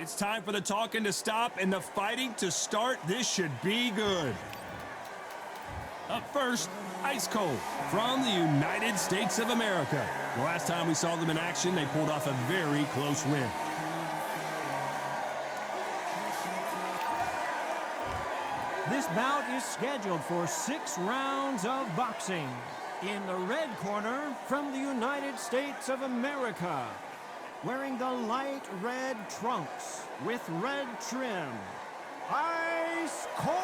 It's time for the talking to stop and the fighting to start. This should be good. Up first, Ice Cold from the United States of America. The last time we saw them in action, they pulled off a very close win. This bout is scheduled for 6 rounds of boxing. In the red corner, from the United States of America, wearing the light red trunks with red trim, Ice Cold.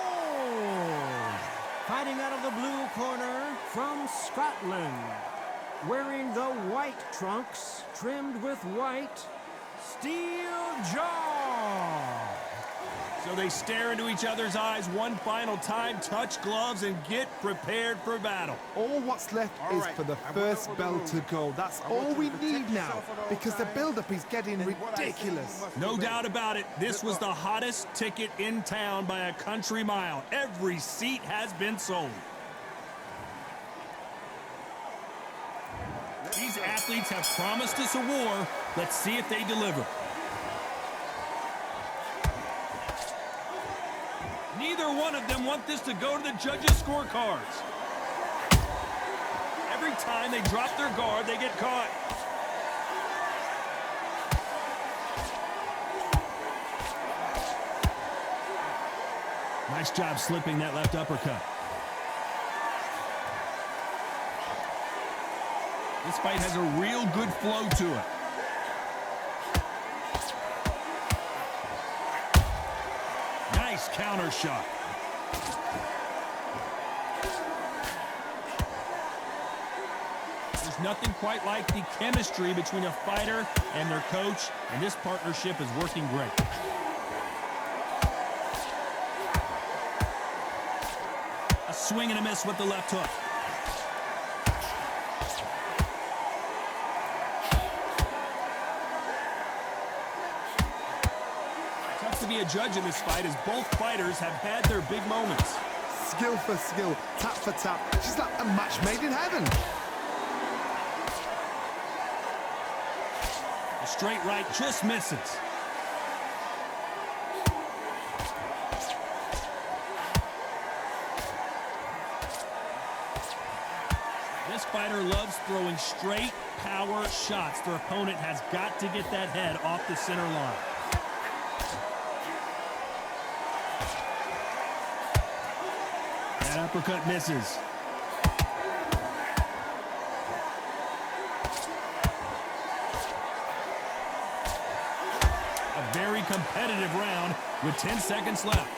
Fighting out of the blue corner, from Scotland, wearing the white trunks trimmed with white, Steel Jaw. So they stare into each other's eyes one final time, touch gloves, and get prepared for battle. All what's left is for the first bell to go. That's all we need now, because the build-up is getting ridiculous. No doubt about it, this was the hottest ticket in town by a country mile. Every seat has been sold. These athletes have promised us a war. Let's see if they deliver. Neither one of them want this to go to the judges' scorecards. Every time they drop their guard, they get caught. Nice job slipping that left uppercut. This fight has a real good flow to it. Nice counter shot. There's nothing quite like the chemistry between a fighter and their coach, and this partnership is working great. A swing and a miss with the left hook. To be a judge in this fight, as both fighters have had their big moments. Skill for skill, tap for tap. She's like a match made in heaven. A straight right just misses. This fighter loves throwing straight power shots. Their opponent has got to get that head off the center line. That uppercut misses. A very competitive round with 10 seconds left.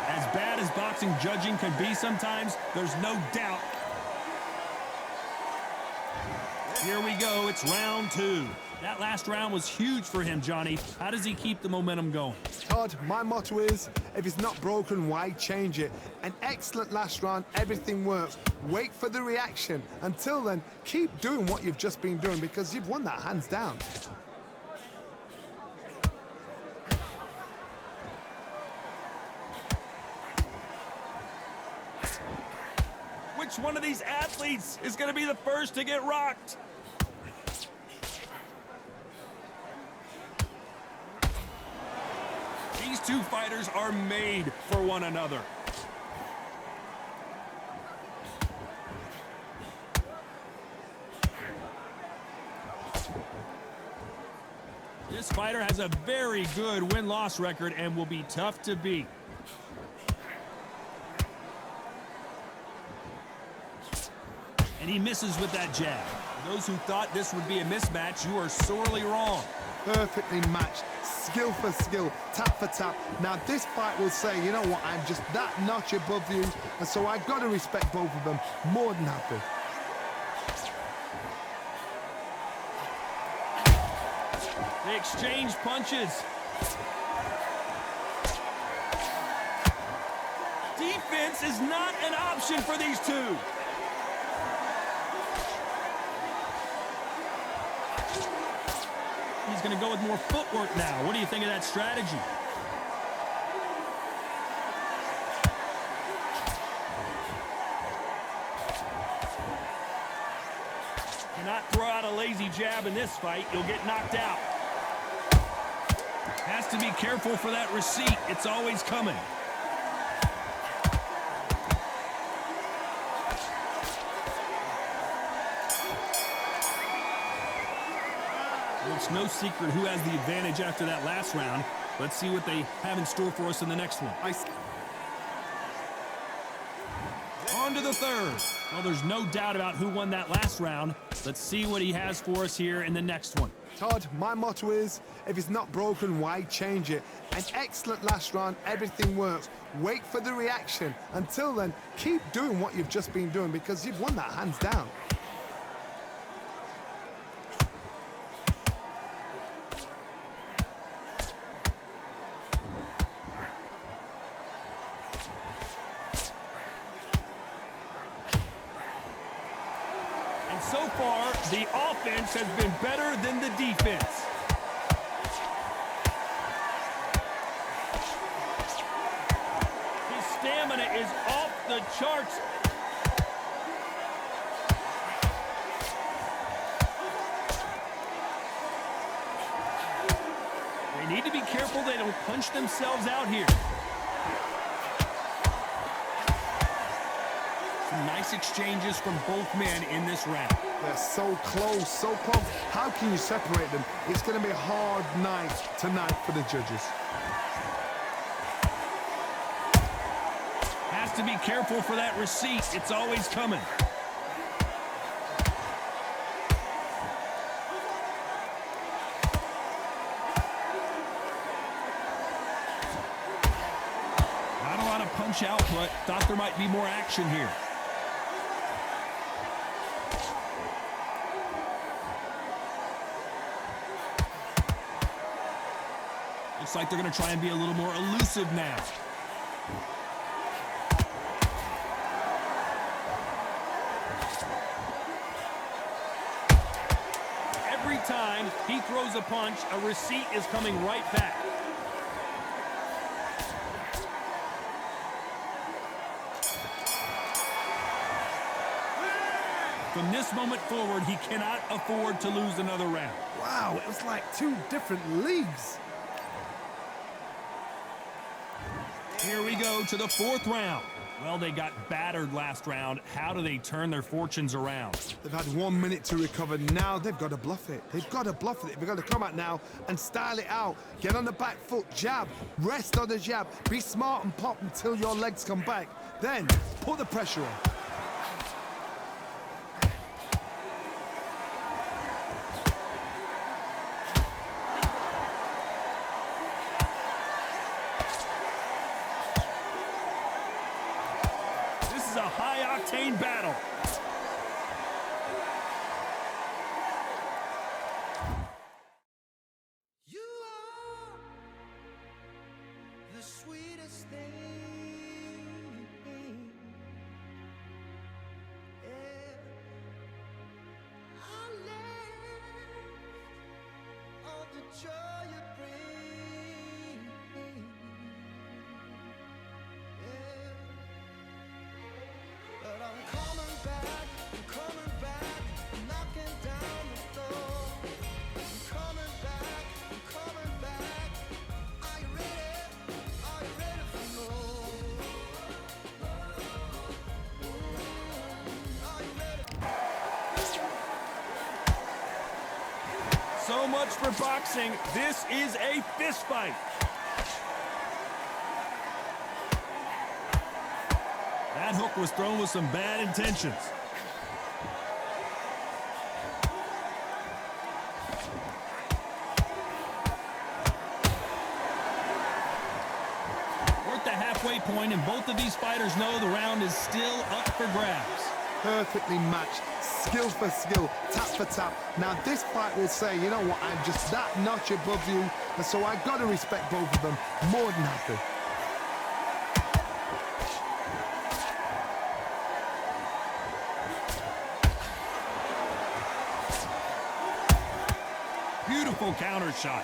As bad as boxing judging can be sometimes, there's no doubt. Here we go, it's round 2. That last round was huge for him, Johnny. How does he keep the momentum going? Todd, my motto is, if it's not broken, why change it? An excellent last round, everything works. Wait for the reaction. Until then, keep doing what you've just been doing, because you've won that hands down. Which one of these athletes is going to be the first to get rocked? These two fighters are made for one another. This fighter has a very good win-loss record and will be tough to beat. And he misses with that jab. For those who thought this would be a mismatch, you are sorely wrong. Perfectly matched, skill for skill, tap for tap. Now this fight will say, you know what, I'm just that notch above you, and so I've got to respect both of them. More than happy. They exchange punches. Defense is not an option for these two. He's going to go with more footwork now. What do you think of that strategy? Cannot throw out a lazy jab in this fight. You'll get knocked out. Has to be careful for that receipt. It's always coming. Well, it's no secret who has the advantage after that last round. Let's see what they have in store for us in the next one. On to the third. Well, there's no doubt about who won that last round. Let's see what he has for us here in the next one. Todd, my motto is, if it's not broken, why change it? An excellent last round, everything works. Wait for the reaction. Until then, keep doing what you've just been doing because you've won that hands down. So far, the offense has been better than the defense. His stamina is off the charts. They need to be careful they don't punch themselves out here. Nice exchanges from both men in this round. They're so close, so close. How can you separate them? It's going to be a hard night tonight for the judges. Has to be careful for that receipt. It's always coming. Not a lot of punch output. Thought there might be more action here. Looks like they're going to try and be a little more elusive now. Every time he throws a punch, a receipt is coming right back. From this moment forward, he cannot afford to lose another round. Wow, it was like two different leagues. Here we go to the fourth round. Well, they got battered last round. How do they turn their fortunes around? They've had 1 minute to recover. Now they've got to bluff it. They've got to bluff it. They've got to come out now and style it out. Get on the back foot, jab, rest on the jab. Be smart and pop until your legs come back. Then put the pressure on. A high-octane battle. You are the sweetest thing. Yeah. I live all the joy you bring. Yeah. But I'm coming back, knocking down the door. I'm coming back. Are you ready for more? Are you ready? So much for boxing. This is a fist fight. That hook was thrown with some bad intentions. We're at the halfway point, and both of these fighters know the round is still up for grabs. Perfectly matched, skill for skill, tap for tap. Now this fight will say, you know what, I'm just that notch above you, and so I got to respect both of them more than happy. Beautiful counter shot.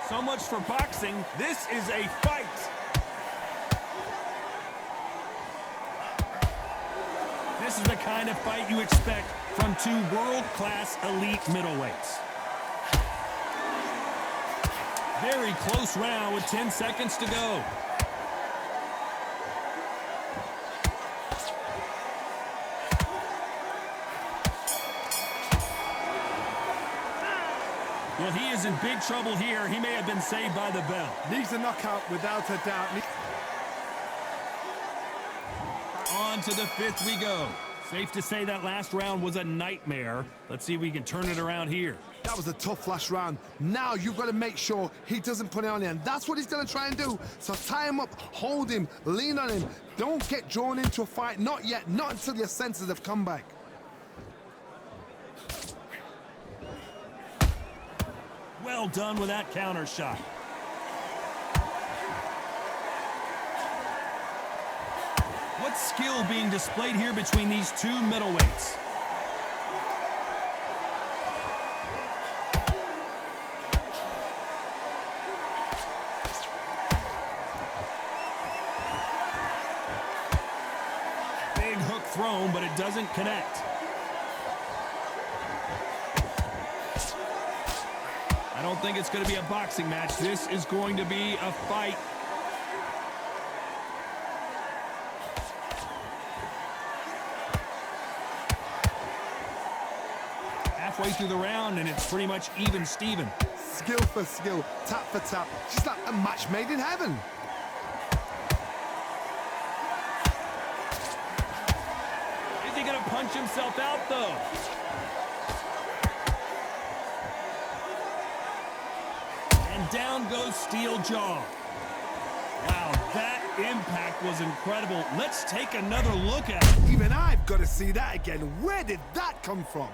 So much for boxing. This is a fight. This is the kind of fight you expect from two world-class elite middleweights. Very close round with 10 seconds to go. Well, he is in big trouble here. He may have been saved by the bell. Needs a knockout without a doubt. On to the fifth we go. Safe to say that last round was a nightmare. Let's see if we can turn it around here. That was a tough last round. Now you've got to make sure he doesn't put it on you, and that's what he's going to try and do. So tie him up, hold him, lean on him. Don't get drawn into a fight. Not yet. Not until your senses have come back. Well done with that counter shot. What skill being displayed here between these two middleweights? Big hook thrown, but it doesn't connect. I don't think it's going to be a boxing match. This is going to be a fight. Halfway through the round, and it's pretty much even Steven. Skill for skill, tap for tap. Just like a match made in heaven. Is he going to punch himself out, though? And down goes steel jaw. Wow, that impact was incredible. Let's take another look at it. Even I've got to see that again. Where did that come from?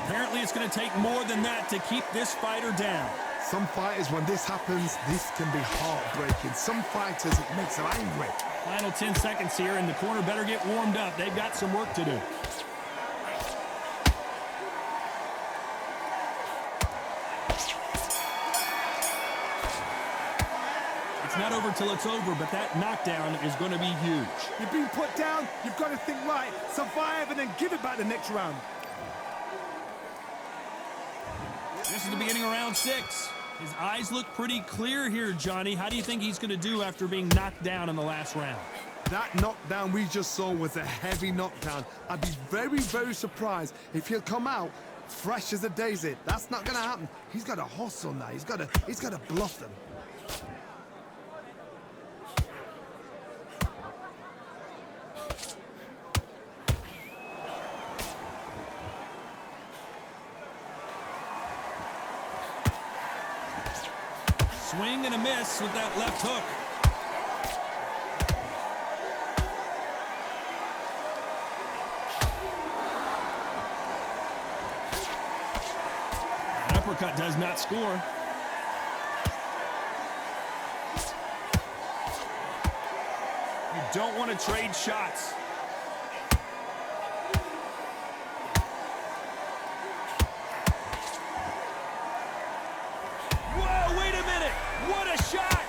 Apparently, it's going to take more than that to keep this fighter down. Some fighters, when this happens, this can be heartbreaking. Some fighters, it makes them angry. Final 10 seconds here, and the corner better get warmed up. They've got some work to do. It's not over till it's over, but that knockdown is going to be huge. You've been put down, you've got to think right, survive, and then give it back the next round. This is the beginning of round 6. His eyes look pretty clear here, Johnny. How do you think he's going to do after being knocked down in the last round? That knockdown we just saw was a heavy knockdown. I'd be very, very surprised if he'll come out fresh as a daisy. That's not going to happen. He's got to hustle now. He's got to bluff them. Swing and a miss with that left hook. An uppercut does not score. You don't want to trade shots. Whoa, wait a minute. What a shot!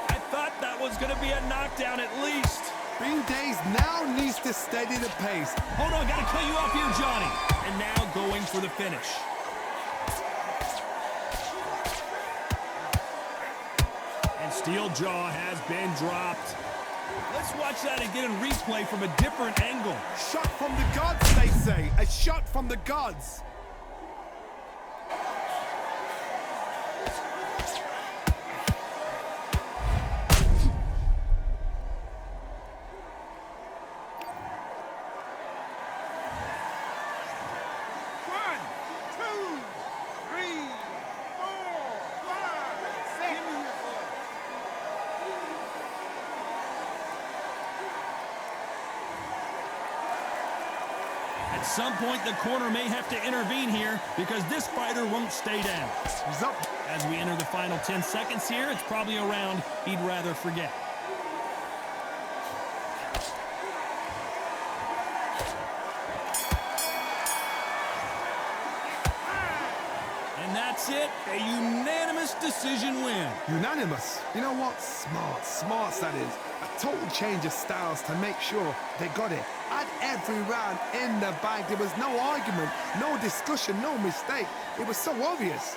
I thought that was going to be a knockdown at least. Bing Days now needs to steady the pace. Hold on, got to cut you off here, Johnny. And now going for the finish. And steel jaw has been dropped. Let's watch that again in replay from a different angle. Shot from the gods, they say. A shot from the gods. At some point, the corner may have to intervene here because this fighter won't stay down. He's up. As we enter the final 10 seconds here, it's probably a round he'd rather forget. And that's it, a unanimous decision win. Unanimous. You know what? Smart. Smarts, that is. A total change of styles to make sure they got it. Had every round in the bag. There was no argument, no discussion, no mistake. It was so obvious.